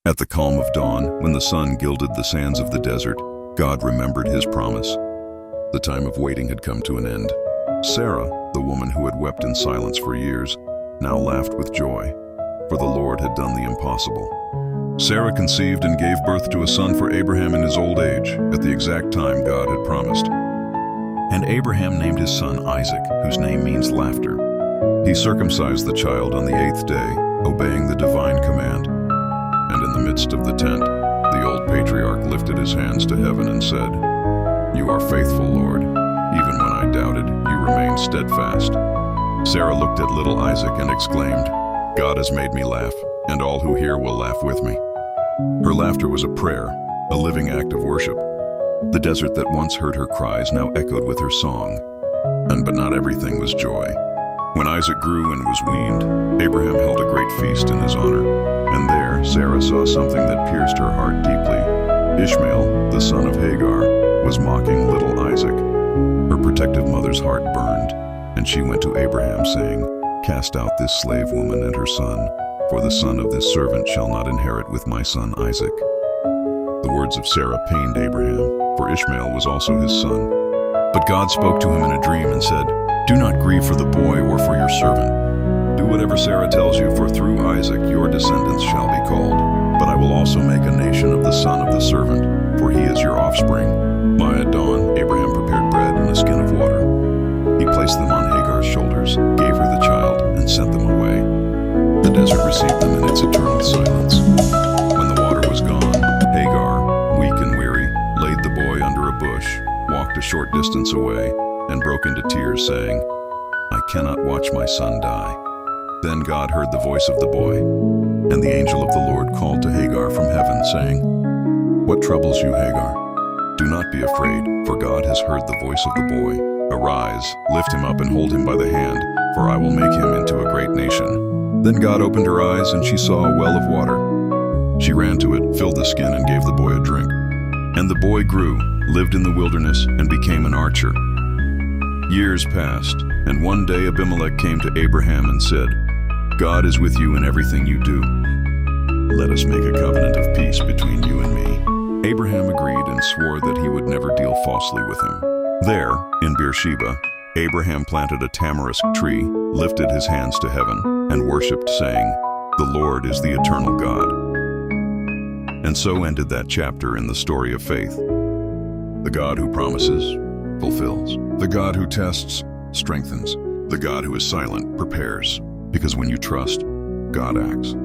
At the calm of dawn, when the sun gilded the sands of the desert, God remembered his promise. The time of waiting had come to an end. Sarah, the woman who had wept in silence for years, now laughed with joy, for the Lord had done the impossible. Sarah conceived and gave birth to a son for Abraham in his old age, at the exact time God had promised. And Abraham named his son Isaac, whose name means laughter. He circumcised the child on the 8th day, obeying the divine command. And in the midst of the tent, the old patriarch lifted his hands to heaven and said, "You are faithful, Lord. Even when I doubted, you remained steadfast." Sarah looked at little Isaac and exclaimed, "God has made me laugh, and all who hear will laugh with me." Her laughter was a prayer, a living act of worship. The desert that once heard her cries now echoed with her song. But not everything was joy. When Isaac grew and was weaned, Abraham held a great feast in his honor. And there, Sarah saw something that pierced her heart deeply. Ishmael, the son of Hagar, was mocking little Isaac. Her protective mother's heart burned, and she went to Abraham, saying, "Cast out this slave woman and her son, for the son of this servant shall not inherit with my son Isaac." The words of Sarah pained Abraham, for Ishmael was also his son. But God spoke to him in a dream and said, "Do not grieve for the boy or for your servant. Do whatever Sarah tells you, for through Isaac your descendants shall be called. But I will also make a nation of the son of the servant, for he is your offspring." By dawn, Abraham prepared bread and a skin of water. He placed them on Hagar's shoulders, gave her the child, and sent them away. The desert received them in its eternal silence. When the water was gone, Hagar, weak and weary, laid the boy under a bush, walked a short distance away, and broke into tears, saying, "I cannot watch my son die." Then God heard the voice of the boy, and the angel of the Lord called to Hagar from heaven, saying, "What troubles you, Hagar? Do not be afraid, for God has heard the voice of the boy. Arise, lift him up and hold him by the hand, for I will make him into a great nation." Then God opened her eyes, and she saw a well of water. She ran to it, filled the skin, and gave the boy a drink. And the boy grew, lived in the wilderness, and became an archer. Years passed, and one day Abimelech came to Abraham and said, "God is with you in everything you do. Let us make a covenant of peace between you and me." Abraham agreed and swore that he would never deal falsely with him. There, in Beersheba, Abraham planted a tamarisk tree, lifted his hands to heaven, and worshipped, saying, "The Lord is the eternal God." And so ended that chapter in the story of faith. The God who promises, fulfills. The God who tests, strengthens. The God who is silent, prepares. Because when you trust, God acts.